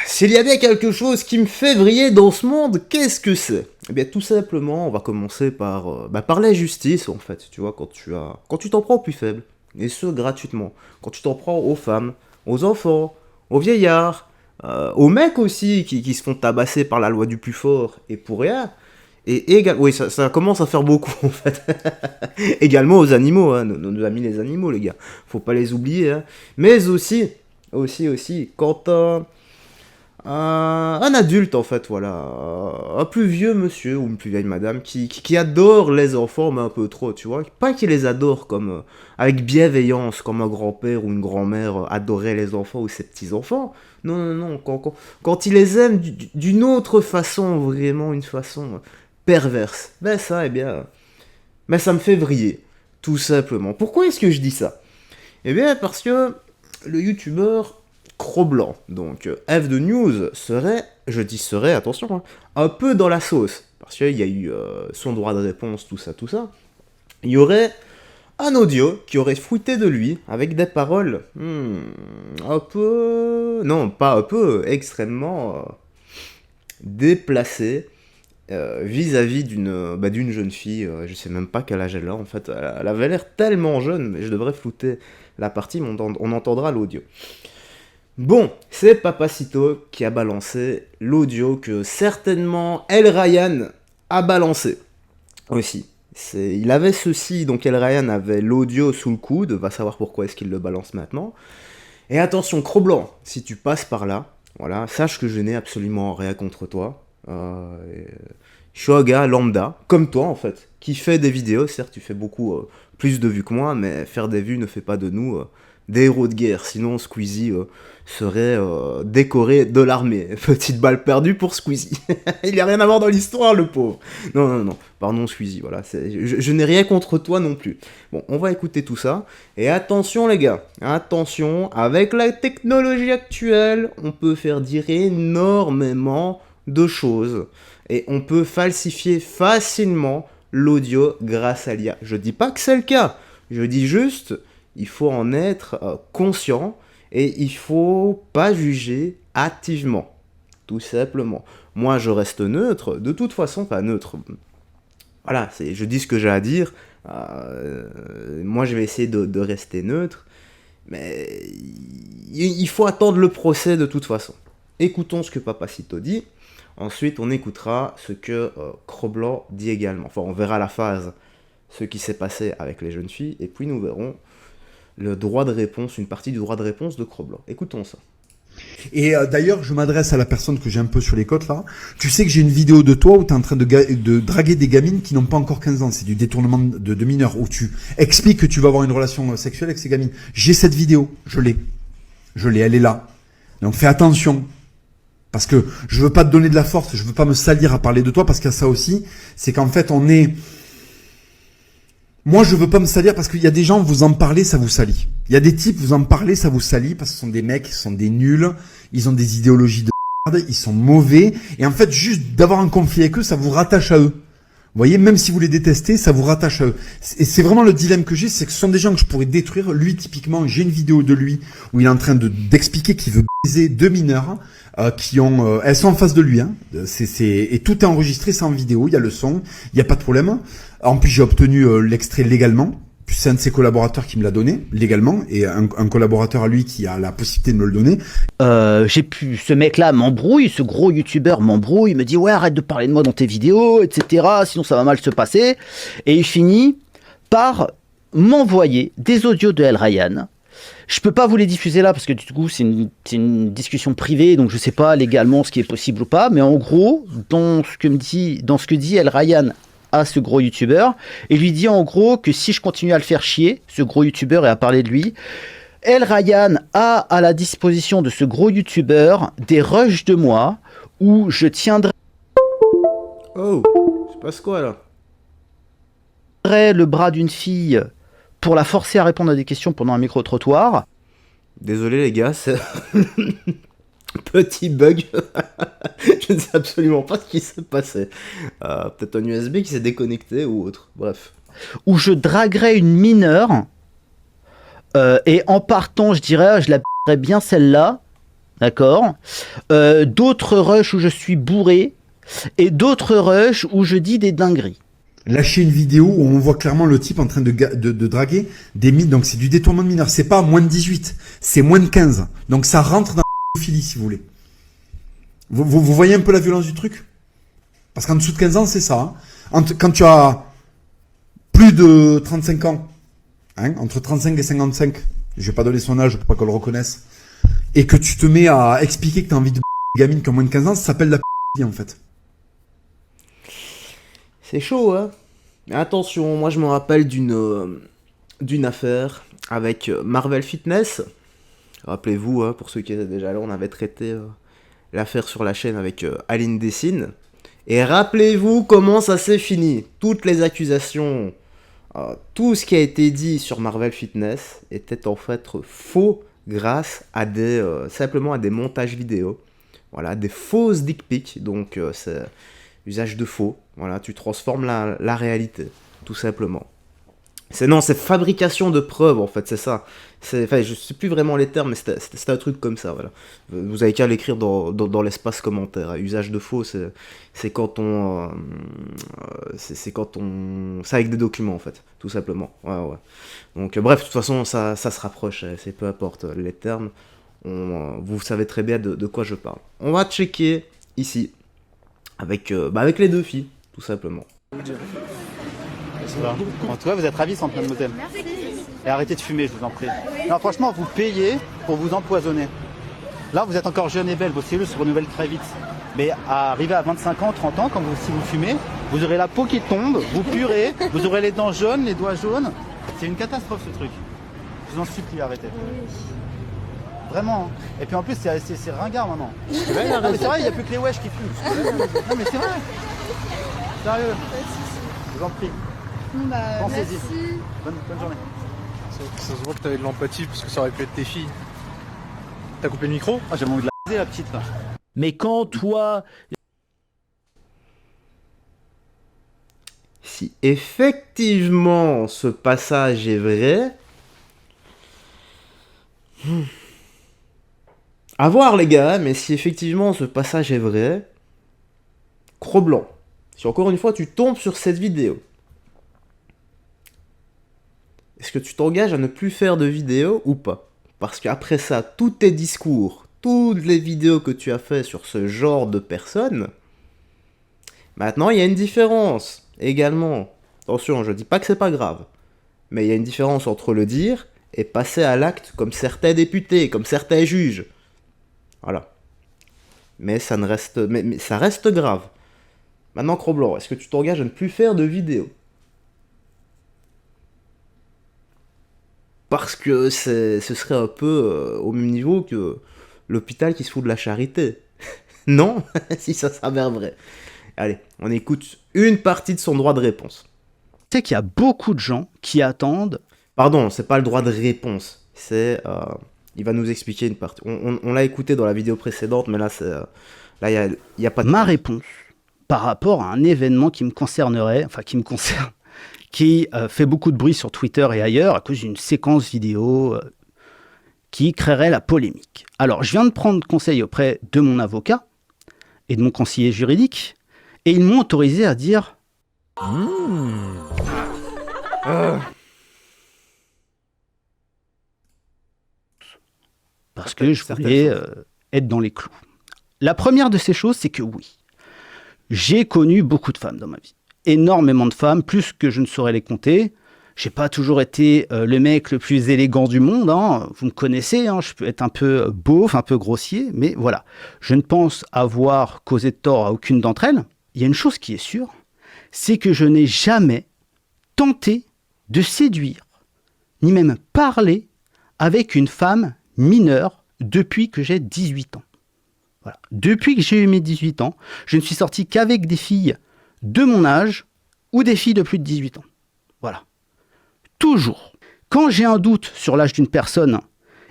s'il y a bien quelque chose qui me fait vriller dans ce monde, qu'est-ce que c'est? Eh bien, tout simplement, on va commencer par la justice, en fait, tu vois, quand tu t'en prends aux plus faibles, et ce, gratuitement. Quand tu t'en prends aux femmes, aux enfants, aux vieillards, aux mecs aussi, qui se font tabasser par la loi du plus fort, et pour rien. Oui, ça commence à faire beaucoup, en fait. Également aux animaux, hein, nos amis les animaux, les gars. Faut pas les oublier, hein. Mais aussi, quand un adulte, en fait, voilà, un plus vieux monsieur ou une plus vieille madame qui adore les enfants, mais un peu trop, tu vois. Pas qu'il les adore avec bienveillance, comme un grand-père ou une grand-mère adorait les enfants ou ses petits-enfants. Non, non, non, quand il les aime d'une autre façon, vraiment une façon perverse, ben ça, ben ça me fait vriller, tout simplement. Pourquoi est-ce que je dis ça? Eh bien, parce que le youtubeur Cro-Blanc, donc F de News, serait, attention, hein, un peu dans la sauce. Parce qu'il y a eu son droit de réponse, tout ça, tout ça. Il y aurait un audio qui aurait fuité de lui avec des paroles un peu. Non, pas un peu, extrêmement déplacées vis-à-vis d'une jeune fille. Je sais même pas quel âge elle a en fait. Elle avait l'air tellement jeune, mais je devrais flouter la partie, mais on entendra l'audio. Bon, c'est Papacito qui a balancé l'audio que certainement El Ryan a balancé aussi. Il avait ceci, donc El Ryan avait l'audio sous le coude, va savoir pourquoi est-ce qu'il le balance maintenant. Et attention, Cro-Blanc, si tu passes par là, voilà, sache que je n'ai absolument rien contre toi. Je suis un gars lambda, comme toi en fait, qui fait des vidéos. Certes, tu fais beaucoup plus de vues que moi, mais faire des vues ne fait pas de nous des héros de guerre. Sinon, Squeezie serait décoré de l'armée. Petite balle perdue pour Squeezie. Il n'y a rien à voir dans l'histoire, le pauvre. Non, non, non. Pardon, Squeezie, voilà. Je n'ai rien contre toi non plus. Bon, on va écouter tout ça. Et attention, les gars. Attention, avec la technologie actuelle, on peut faire dire énormément de choses. Et on peut falsifier facilement l'audio grâce à l'IA. Je dis pas que c'est le cas. Je dis juste, il faut en être conscient et il faut pas juger hâtivement. Tout simplement. Moi, je reste neutre. De toute façon, pas neutre. Voilà, je dis ce que j'ai à dire. Moi, je vais essayer de rester neutre. Mais il faut attendre le procès de toute façon. Écoutons ce que Papacito dit. Ensuite, on écoutera ce que Cro-Blanc dit également. Enfin, on verra la phase, ce qui s'est passé avec les jeunes filles, et puis nous verrons le droit de réponse, une partie du droit de réponse de Cro-Blanc. Écoutons ça. Et d'ailleurs, je m'adresse à la personne que j'ai un peu sur les côtes là. Tu sais que j'ai une vidéo de toi où tu es en train de draguer des gamines qui n'ont pas encore 15 ans. C'est du détournement de mineurs, où tu expliques que tu vas avoir une relation sexuelle avec ces gamines. J'ai cette vidéo, je l'ai, elle est là. Donc fais attention. Parce que je veux pas te donner de la force, je veux pas me salir à parler de toi, parce qu'il y a ça aussi, c'est qu'en fait moi je veux pas me salir parce qu'il y a des gens, vous en parlez, ça vous salit. Il y a des types, vous en parlez, ça vous salit, parce que ce sont des mecs, ce sont des nuls, ils ont des idéologies de merde, ils sont mauvais, et en fait juste d'avoir un conflit avec eux, ça vous rattache à eux. Vous voyez, même si vous les détestez, ça vous rattache à eux. Et c'est vraiment le dilemme que j'ai, c'est que ce sont des gens que je pourrais détruire. Lui, typiquement, j'ai une vidéo de lui où il est en train d'expliquer qu'il veut baiser deux mineurs elles sont en face de lui. Hein. Et tout est enregistré, c'est en vidéo, il y a le son, il n'y a pas de problème. En plus, j'ai obtenu l'extrait légalement. C'est un de ses collaborateurs qui me l'a donné légalement, et un collaborateur à lui qui a la possibilité de me le donner. Ce mec-là m'embrouille, ce gros youtubeur m'embrouille, il me dit ouais, arrête de parler de moi dans tes vidéos, etc. Sinon ça va mal se passer. Et il finit par m'envoyer des audios de El Ryan. Je peux pas vous les diffuser là parce que du coup c'est une discussion privée, donc je sais pas légalement ce qui est possible ou pas. Mais en gros, dans ce que dit El Ryan à ce gros youtubeur, et lui dit en gros que si je continue à le faire chier, ce gros youtubeur, et à parler de lui, El Ryan a à la disposition de ce gros youtubeur des rushs de moi où je tiendrai Oh, je passe quoi là? le bras d'une fille pour la forcer à répondre à des questions pendant un micro-trottoir. Désolé les gars, c'est petit bug. Je ne sais absolument pas ce qui s'est passé. Peut-être un USB qui s'est déconnecté ou autre. Bref. Où je draguerais une mineure et en partant, je dirais, je la b***rais bien celle-là. d'accord. D'autres rushs où je suis bourré, et d'autres rushs où je dis des dingueries. Lâcher une vidéo où on voit clairement le type en train de draguer des mineurs. Donc c'est du détournement de mineurs. C'est pas moins de 18, c'est moins de 15. Donc ça rentre dans la pédophilie si vous voulez. Vous voyez un peu la violence du truc? Parce qu'en dessous de 15 ans, c'est ça. Hein. Quand tu as plus de 35 ans, hein, entre 35 et 55, je vais pas donner son âge pour pas qu'on le reconnaisse, et que tu te mets à expliquer que tu as envie de gamine qui a moins de 15 ans, ça s'appelle la pédophilie en fait. C'est chaud, hein. Mais attention, moi je me rappelle d'une affaire avec Marvel Fitness. Rappelez-vous, hein, pour ceux qui étaient déjà là, on avait traité l'affaire sur la chaîne avec Aline Dessine. Et rappelez-vous comment ça s'est fini. Toutes les accusations, tout ce qui a été dit sur Marvel Fitness était en fait faux grâce à simplement à des montages vidéo. Voilà, des fausses dick pics. Donc c'est usage de faux. Voilà, tu transformes la réalité, tout simplement. C'est fabrication de preuves, en fait, c'est ça. Enfin, je sais plus vraiment les termes, mais c'était un truc comme ça, voilà. Vous avez qu'à l'écrire dans l'espace commentaire. Usage de faux, c'est quand on... c'est quand on... C'est avec des documents, en fait, tout simplement. Ouais. Donc, bref, de toute façon, ça se rapproche, c'est peu importe les termes. Vous savez très bien de quoi je parle. On va checker ici, avec les deux filles, tout simplement. En tout cas, vous êtes ravissante, mademoiselle. Merci. Et arrêtez de fumer, je vous en prie. Non, franchement, vous payez pour vous empoisonner. Là, vous êtes encore jeune et belle, vos cellules se renouvellent très vite. Mais à arriver à 25 ans, 30 ans, si vous fumez, vous aurez la peau qui tombe, vous puerez, vous aurez les dents jaunes, les doigts jaunes. C'est une catastrophe, ce truc. Je vous en supplie, arrêtez. Vraiment. Et puis en plus, c'est ringard maintenant. Non, mais c'est vrai, il n'y a plus que les wesh qui fument. Non, mais c'est vrai. Sérieux. Je vous en prie. Pensez-y. Bonne journée. Ça se voit que t'avais de l'empathie parce que ça aurait pu être tes filles. T'as coupé le micro? Ah, j'ai envie de la petite là. Mais quand toi... Si effectivement ce passage est vrai... À voir les gars, mais si effectivement ce passage est vrai... Cro-Blanc. Si encore une fois tu tombes sur cette vidéo... Est-ce que tu t'engages à ne plus faire de vidéos ou pas? Parce qu'après ça, tous tes discours, toutes les vidéos que tu as fait sur ce genre de personnes, maintenant il y a une différence également. Attention, je dis pas que c'est pas grave, mais il y a une différence entre le dire et passer à l'acte comme certains députés, comme certains juges. Voilà. Mais ça reste grave. Maintenant, Cro-Blanc, est-ce que tu t'engages à ne plus faire de vidéos? Parce que ce serait un peu au même niveau que l'hôpital qui se fout de la charité. Non? Si ça s'avère vrai. Allez, on écoute une partie de son droit de réponse. Tu sais qu'il y a beaucoup de gens qui attendent... Pardon, c'est pas le droit de réponse. C'est... il va nous expliquer une partie. On l'a écouté dans la vidéo précédente, mais là, là, il y a pas de... Ma réponse par rapport à un événement qui me concernerait, enfin qui me concerne, qui fait beaucoup de bruit sur Twitter et ailleurs à cause d'une séquence vidéo qui créerait la polémique. Alors, je viens de prendre conseil auprès de mon avocat et de mon conseiller juridique, et ils m'ont autorisé à dire parce que je voulais être dans les clous. La première de ces choses, c'est que oui, j'ai connu beaucoup de femmes dans ma vie. Énormément de femmes, plus que je ne saurais les compter. J'ai pas toujours été le mec le plus élégant du monde, hein. Vous me connaissez, hein. Je peux être un peu beauf, un peu grossier, mais voilà. Je ne pense avoir causé de tort à aucune d'entre elles. Il y a une chose qui est sûre, c'est que je n'ai jamais tenté de séduire, ni même parler avec une femme mineure depuis que j'ai 18 ans. Voilà. Depuis que j'ai eu mes 18 ans, je ne suis sorti qu'avec des filles de mon âge ou des filles de plus de 18 ans. Voilà. Toujours. Quand j'ai un doute sur l'âge d'une personne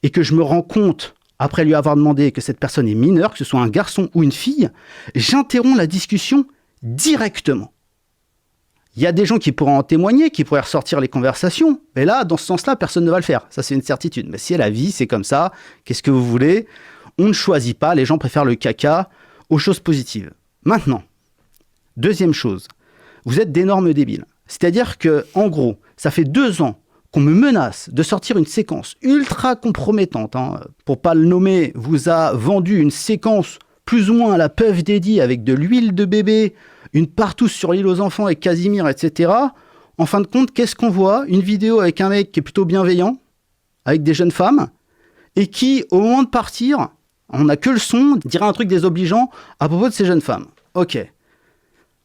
et que je me rends compte, après lui avoir demandé que cette personne est mineure, que ce soit un garçon ou une fille, j'interromps la discussion directement. Il y a des gens qui pourraient en témoigner, qui pourraient ressortir les conversations, mais là, dans ce sens-là, personne ne va le faire. Ça, c'est une certitude. Mais si la vie, c'est comme ça, qu'est-ce que vous voulez ? On ne choisit pas, les gens préfèrent le caca aux choses positives. Maintenant, deuxième chose, vous êtes d'énormes débiles. C'est-à-dire que, en gros, ça fait 2 ans qu'on me menace de sortir une séquence ultra compromettante. Pour pas le nommer, vous a vendu une séquence plus ou moins à la Puff Daddy avec de l'huile de bébé, une partouze sur l'île aux enfants avec Casimir, etc. En fin de compte, qu'est-ce qu'on voit? Une vidéo avec un mec qui est plutôt bienveillant, avec des jeunes femmes, et qui, au moment de partir, on n'a que le son, dira un truc désobligeant à propos de ces jeunes femmes. Ok.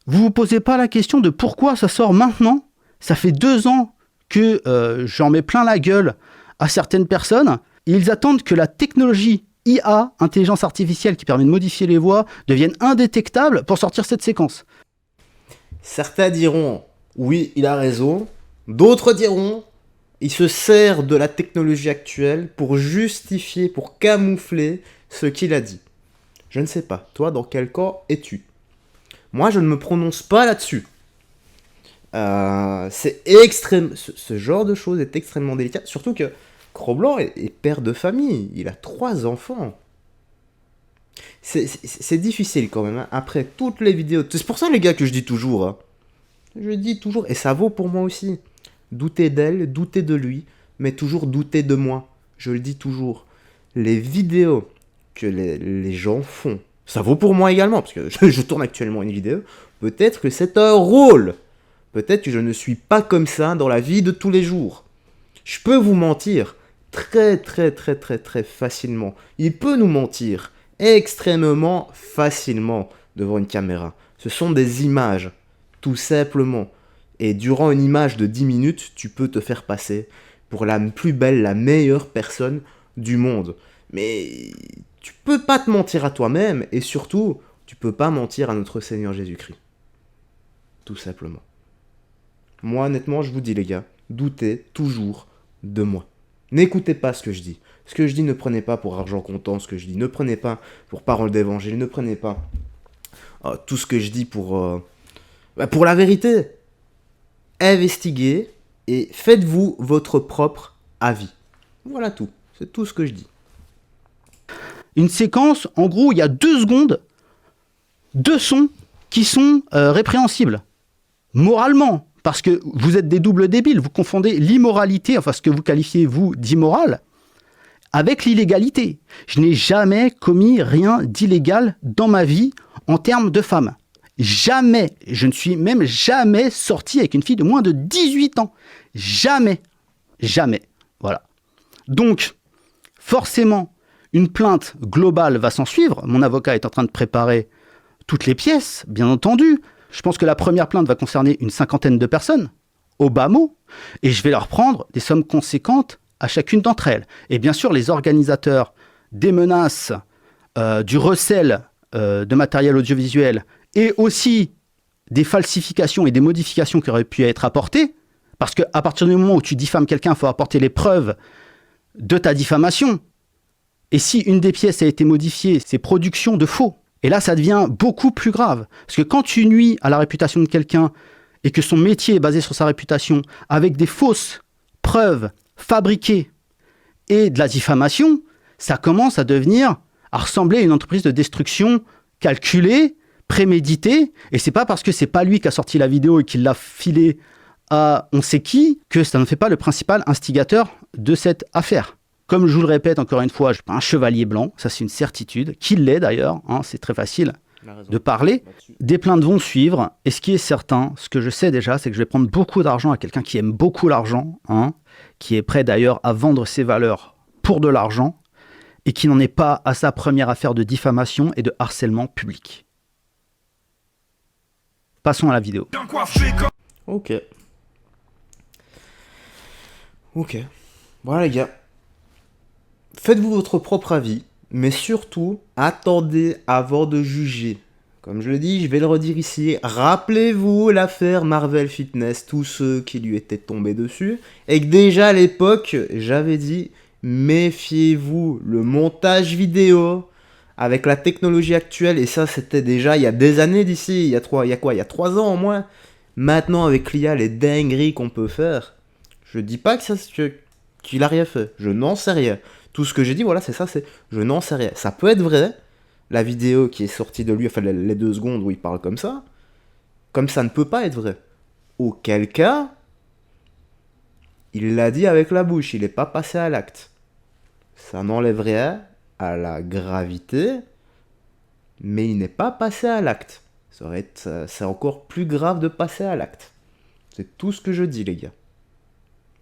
Vous vous posez pas la question de pourquoi ça sort maintenant? Ça fait 2 ans que j'en mets plein la gueule à certaines personnes. Ils attendent que la technologie IA, intelligence artificielle qui permet de modifier les voix, devienne indétectable pour sortir cette séquence. Certains diront, oui, il a raison. D'autres diront, il se sert de la technologie actuelle pour justifier, pour camoufler ce qu'il a dit. Je ne sais pas, toi, dans quel camp es-tu? Moi, je ne me prononce pas là-dessus. C'est extrême. Ce genre de choses est extrêmement délicat. Surtout que Cro-Blanc est père de famille. Il a 3 enfants. C'est difficile quand même. Après toutes les vidéos. C'est pour ça, les gars, que je dis toujours. Je dis toujours. Et ça vaut pour moi aussi. Douter d'elle, douter de lui. Mais toujours douter de moi. Je le dis toujours. Les vidéos que les gens font. Ça vaut pour moi également. Parce que je tourne actuellement une vidéo. Peut-être que c'est un rôle. Peut-être que je ne suis pas comme ça dans la vie de tous les jours. Je peux vous mentir très facilement. Il peut nous mentir extrêmement facilement devant une caméra. Ce sont des images, tout simplement. Et durant une image de 10 minutes, tu peux te faire passer pour la plus belle, la meilleure personne du monde. Mais tu peux pas te mentir à toi-même et surtout, tu peux pas mentir à notre Seigneur Jésus-Christ. Tout simplement. Moi, honnêtement, je vous dis, les gars, doutez toujours de moi. N'écoutez pas ce que je dis. Ce que je dis, ne prenez pas pour argent comptant ce que je dis. Ne prenez pas pour parole d'évangile. Ne prenez pas tout ce que je dis pour la vérité. Investiguez et faites-vous votre propre avis. Voilà tout. C'est tout ce que je dis. Une séquence, en gros, il y a 2 secondes, 2 sons qui sont répréhensibles. Moralement. Parce que vous êtes des doubles débiles, vous confondez l'immoralité, enfin ce que vous qualifiez vous d'immoral, avec l'illégalité. Je n'ai jamais commis rien d'illégal dans ma vie en termes de femmes. Jamais. Je ne suis même jamais sorti avec une fille de moins de 18 ans. Jamais. Jamais. Voilà. Donc, forcément, une plainte globale va s'en suivre. Mon avocat est en train de préparer toutes les pièces, bien entendu. Je pense que la première plainte va concerner une 50aine de personnes, au bas mot, et je vais leur prendre des sommes conséquentes à chacune d'entre elles. Et bien sûr, les organisateurs des menaces, du recel de matériel audiovisuel, et aussi des falsifications et des modifications qui auraient pu être apportées, parce qu'à partir du moment où tu diffames quelqu'un, il faut apporter les preuves de ta diffamation. Et si une des pièces a été modifiée, c'est production de faux. Et là, ça devient beaucoup plus grave. Parce que quand tu nuis à la réputation de quelqu'un et que son métier est basé sur sa réputation avec des fausses preuves fabriquées et de la diffamation, ça commence à ressembler à une entreprise de destruction calculée, préméditée. Et c'est pas parce que c'est pas lui qui a sorti la vidéo et qui l'a filée à on sait qui que ça ne fait pas le principal instigateur de cette affaire. Comme je vous le répète encore une fois, je ne suis pas un chevalier blanc, ça c'est une certitude, qu'il l'est d'ailleurs, c'est très facile de parler. Des plaintes vont suivre, et ce qui est certain, ce que je sais déjà, c'est que je vais prendre beaucoup d'argent à quelqu'un qui aime beaucoup l'argent, qui est prêt d'ailleurs à vendre ses valeurs pour de l'argent, et qui n'en est pas à sa première affaire de diffamation et de harcèlement public. Passons à la vidéo. Ok. Voilà les gars. Faites-vous votre propre avis, mais surtout, attendez avant de juger. Comme je le dis, je vais le redire ici, rappelez-vous l'affaire Marvel Fitness, tous ceux qui lui étaient tombés dessus, et que déjà à l'époque, j'avais dit, méfiez-vous, le montage vidéo, avec la technologie actuelle, et ça c'était déjà il y a des années d'ici, il y a 3 ans au moins. Maintenant avec l'IA, les dingueries qu'on peut faire, je dis pas qu'il a rien fait, je n'en sais rien. Tout ce que j'ai dit, voilà, c'est ça, c'est je n'en sais rien. Ça peut être vrai, la vidéo qui est sortie de lui, enfin les 2 secondes où il parle comme ça ne peut pas être vrai. Auquel cas, il l'a dit avec la bouche, il n'est pas passé à l'acte. Ça n'enlève rien à la gravité, mais il n'est pas passé à l'acte. C'est encore plus grave de passer à l'acte. C'est tout ce que je dis, les gars.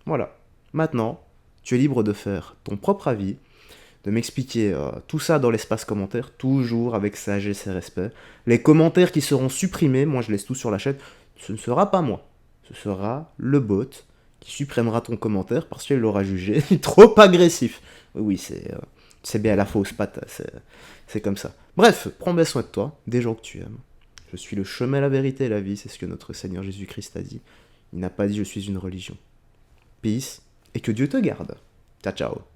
Voilà. Maintenant, tu es libre de faire ton propre avis, de m'expliquer tout ça dans l'espace commentaire, toujours avec sagesse et respect. Les commentaires qui seront supprimés, moi je laisse tout sur la chaîne, ce ne sera pas moi. Ce sera le bot qui supprimera ton commentaire parce qu'il l'aura jugé trop agressif. Oui, c'est bien la fausse patte, c'est comme ça. Bref, prends bien soin de toi, des gens que tu aimes. Je suis le chemin, la vérité et la vie, c'est ce que notre Seigneur Jésus-Christ a dit. Il n'a pas dit je suis une religion. Peace, et que Dieu te garde. Ciao, ciao.